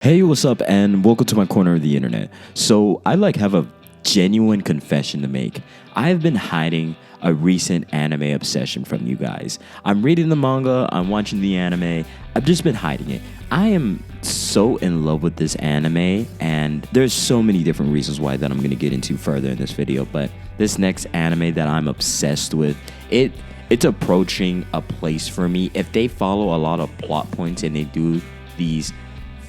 Hey, what's up, and welcome to my corner of the internet. So, I have a genuine confession to make. I've been hiding a recent anime obsession from you guys. I'm reading the manga, I'm watching the anime, I've just been hiding it. I am so in love with this anime, and there's so many different reasons why that I'm going to get into further in this video, but this next anime that I'm obsessed with, it's approaching a place for me. If they follow a lot of plot points and they do these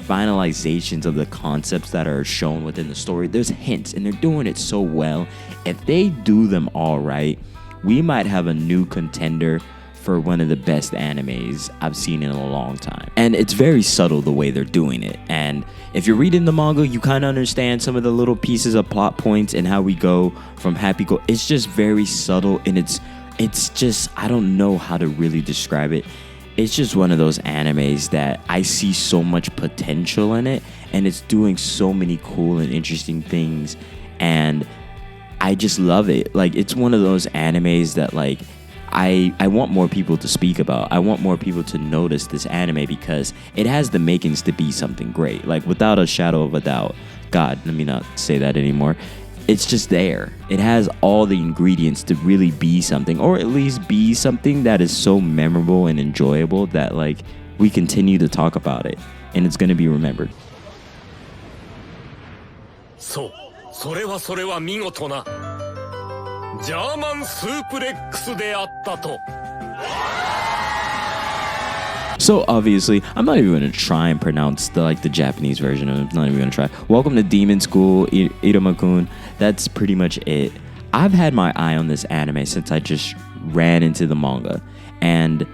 finalizations of the concepts that are shown within the story, there's hints and they're doing it so well. If they do them all right, we might have a new contender for one of the best animes I've seen in a long time. And it's very subtle the way they're doing it. And if you're reading the manga, you kind of understand some of the little pieces of plot points and how we go from happy go. It's just very subtle, and it's just, I don't know how to really describe it. It's just one of those animes that I see so much potential in it, and it's doing so many cool and interesting things, and I just love it. Like, it's one of those animes that, like, I want more people to speak about. I want more people to notice this anime because it has the makings to be something great. Like, without a shadow of a doubt. God, let me not say that anymore. It's just there. It has all the ingredients to really be something, or at least be something that is so memorable and enjoyable that, like, we continue to talk about it, and it's going to be remembered. そう、それは見事なジャーマンスープレックスであったと。 So obviously, I'm not even going to try and pronounce the Japanese version of it. I'm not even going to try. Welcome to Demon School, Iruma-kun. That's pretty much it. I've had my eye on this anime since I just ran into the manga, and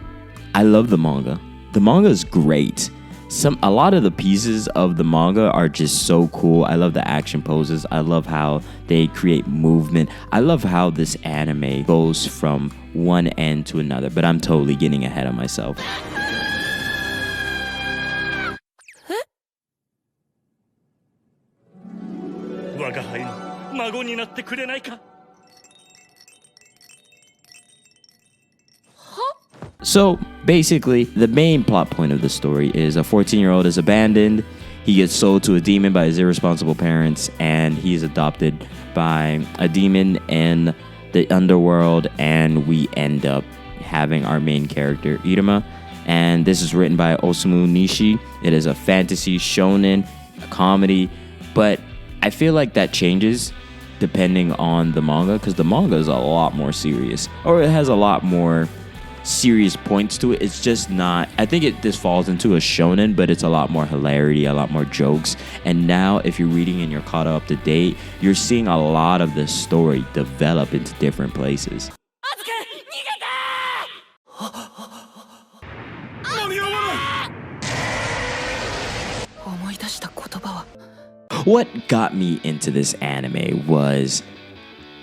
I love the manga. The manga is great. A lot of the pieces of the manga are just so cool. I love the action poses. I love how they create movement. I love how this anime goes from one end to another, but I'm totally getting ahead of myself. So basically, the main plot point of the story is a 14-year-old is abandoned. He gets sold to a demon by his irresponsible parents, and he is adopted by a demon in the underworld, and we end up having our main character, Iruma. And this is written by Osamu Nishi. It is a fantasy shonen, a comedy, but I feel like that changes depending on the manga, because the manga is a lot more serious, or it has a lot more serious points to it. It's just not, I think this falls into a shonen, but it's a lot more hilarity, a lot more jokes. And now if you're reading and you're caught up to date, you're seeing a lot of the story develop into different places. What got me into this anime was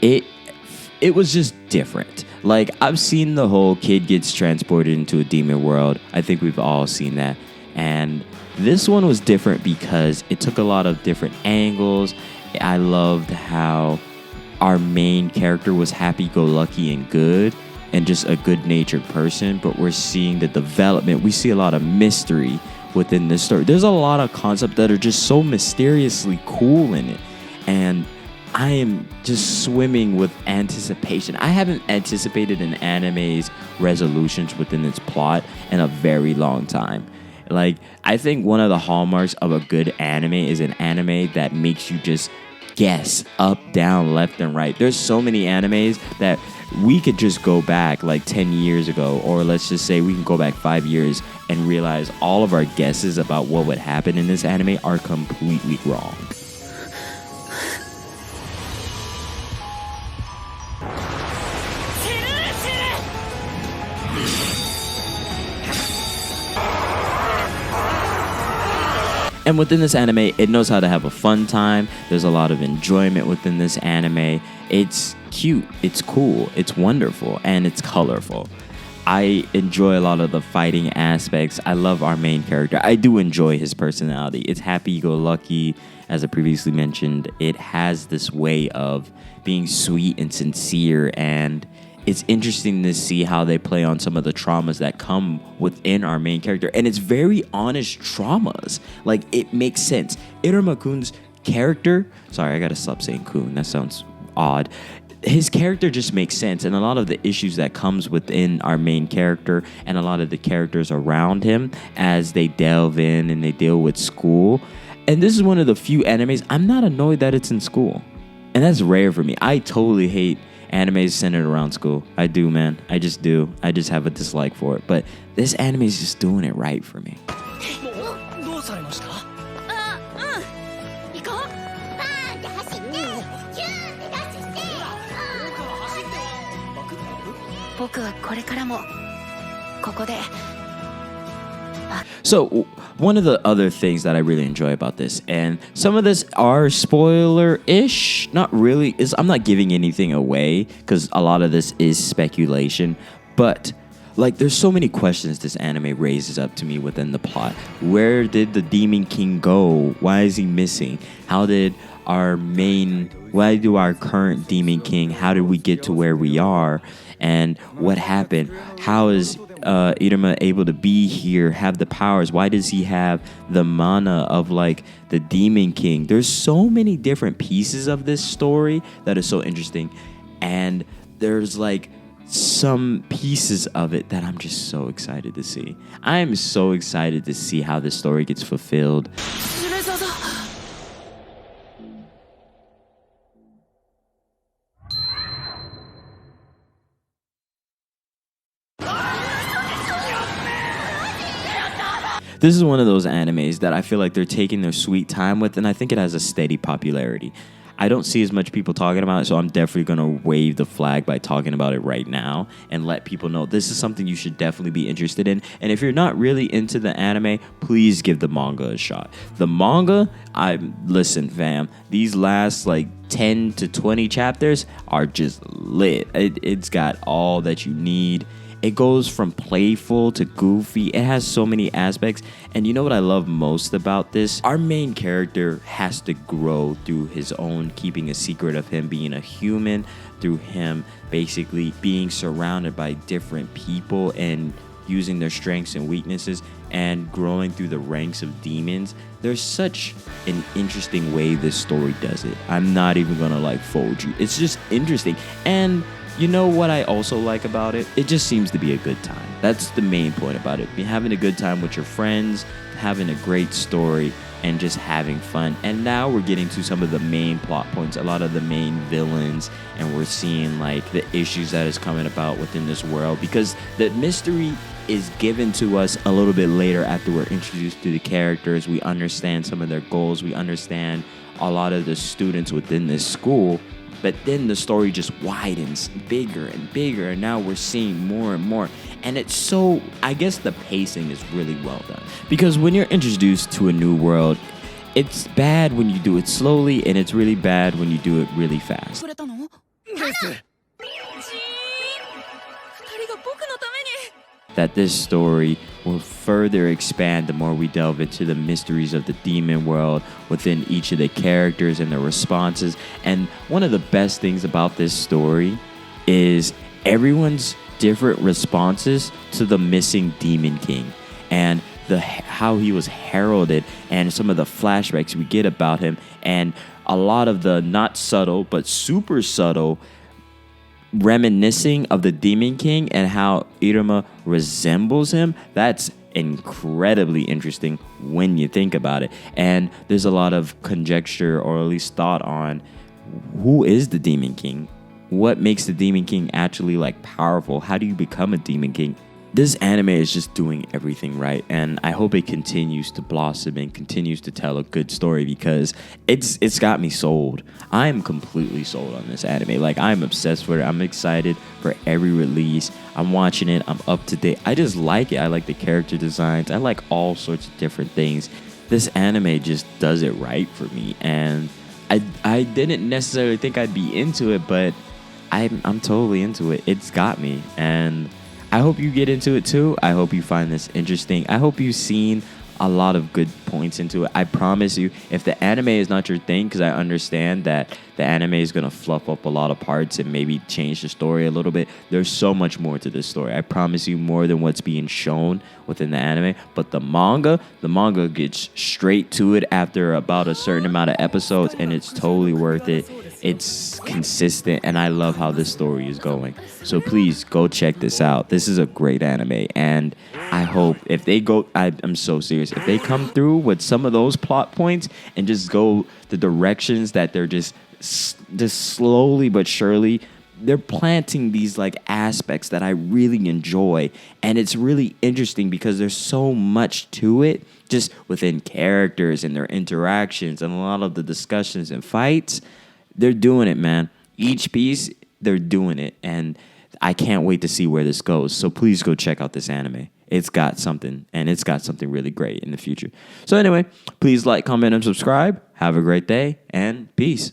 it was just different. Like, I've seen the whole kid gets transported into a demon world. I think we've all seen that. And this one was different because it took a lot of different angles. I loved how our main character was happy-go-lucky and good, and just a good-natured person, but we're seeing the development. We see a lot of mystery within this story. There's a lot of concepts that are just so mysteriously cool in it, and I am just swimming with anticipation. I haven't anticipated an anime's resolutions within its plot in a very long time. Like, I think one of the hallmarks of a good anime is an anime that makes you just guess up, down, left, and right. There's so many animes that we could just go back like 10 years ago, or let's just say we can go back 5 years and realize all of our guesses about what would happen in this anime are completely wrong. And within this anime, it knows how to have a fun time. There's a lot of enjoyment within this anime. It's cute, it's cool, it's wonderful, and it's colorful. I enjoy a lot of the fighting aspects. I love our main character. I do enjoy his personality. It's happy-go-lucky, as I previously mentioned. It has this way of being sweet and sincere, and it's interesting to see how they play on some of the traumas that come within our main character. And it's very honest traumas. Like, it makes sense. Iruma-kun's character, sorry, I gotta stop saying kun, that sounds odd. His character just makes sense, and a lot of the issues that comes within our main character and a lot of the characters around him as they delve in and they deal with school. And this is one of the few animes I'm not annoyed that it's in school. And that's rare for me. I totally hate animes centered around school. I do, man. I just do. I just have a dislike for it. But this anime is just doing it right for me. どうされました？あ、うん。行こう。バーンって走って、キューンってダッシュして。僕はこれからもここで。So, one of the other things that I really enjoy about this, and some of this are spoiler-ish, not really, is I'm not giving anything away, because a lot of this is speculation, but, like, there's so many questions this anime raises up to me within the plot. Where did the Demon King go? Why is he missing? Why do our current Demon King, how did we get to where we are? And what happened? How is Iruma able to be here, have the powers? Why does he have the mana of like the Demon King? There's so many different pieces of this story that is so interesting, and there's like some pieces of it that I'm just so excited to see. I am so excited to see how this story gets fulfilled. This is one of those animes that I feel like they're taking their sweet time with, and I think it has a steady popularity. I don't see as much people talking about it, so I'm definitely going to wave the flag by talking about it right now and let people know this is something you should definitely be interested in. And if you're not really into the anime, please give the manga a shot. The manga, listen, fam, these last like 10 to 20 chapters are just lit. It's got all that you need. It goes from playful to goofy. It has so many aspects. And you know what I love most about this? Our main character has to grow through his own keeping a secret of him being a human, through him basically being surrounded by different people and using their strengths and weaknesses and growing through the ranks of demons. There's such an interesting way this story does it. I'm not even gonna like fold you. It's just interesting. And you know what I also like about it? It just seems to be a good time. That's the main point about it. Be having a good time with your friends, having a great story, and just having fun. And now we're getting to some of the main plot points, a lot of the main villains, and we're seeing like the issues that is coming about within this world, because the mystery is given to us a little bit later after we're introduced to the characters. We understand some of their goals. We understand a lot of the students within this school. But then the story just widens bigger and bigger, and now we're seeing more and more. And it's so, I guess the pacing is really well done. Because when you're introduced to a new world, it's bad when you do it slowly, and it's really bad when you do it really fast. That this story will further expand the more we delve into the mysteries of the demon world within each of the characters and their responses. And one of the best things about this story is everyone's different responses to the missing Demon King and how he was heralded and some of the flashbacks we get about him, and a lot of the not subtle but super subtle reminiscing of the Demon King and how Iruma resembles him. That's incredibly interesting when you think about it. And there's a lot of conjecture, or at least thought, on who is the Demon King? What makes the Demon King actually like powerful? How do you become a Demon King? This anime is just doing everything right, and I hope it continues to blossom and continues to tell a good story, because it's got me sold. I am completely sold on this anime. Like, I'm obsessed with it. I'm excited for every release. I'm watching it. I'm up to date. I just like it. I like the character designs. I like all sorts of different things. This anime just does it right for me, and I didn't necessarily think I'd be into it, but I'm totally into it. It's got me, and I hope you get into it too. I hope you find this interesting. I hope you've seen a lot of good points into it. I promise you, if the anime is not your thing, because I understand that the anime is going to fluff up a lot of parts and maybe change the story a little bit, there's so much more to this story. I promise you, more than what's being shown within the anime. But the manga gets straight to it after about a certain amount of episodes, and it's totally worth it. It's consistent, and I love how this story is going. So please go check this out. This is a great anime, and I hope if they go, I'm so serious, if they come through with some of those plot points and just go the directions that they're just slowly but surely, they're planting these like aspects that I really enjoy, and it's really interesting because there's so much to it just within characters and their interactions and a lot of the discussions and fights. They're doing it, man. Each piece, they're doing it, and I can't wait to see where this goes. So please go check out this anime. It's got something, and it's got something really great in the future. So anyway, please like, comment, and subscribe. Have a great day, and peace.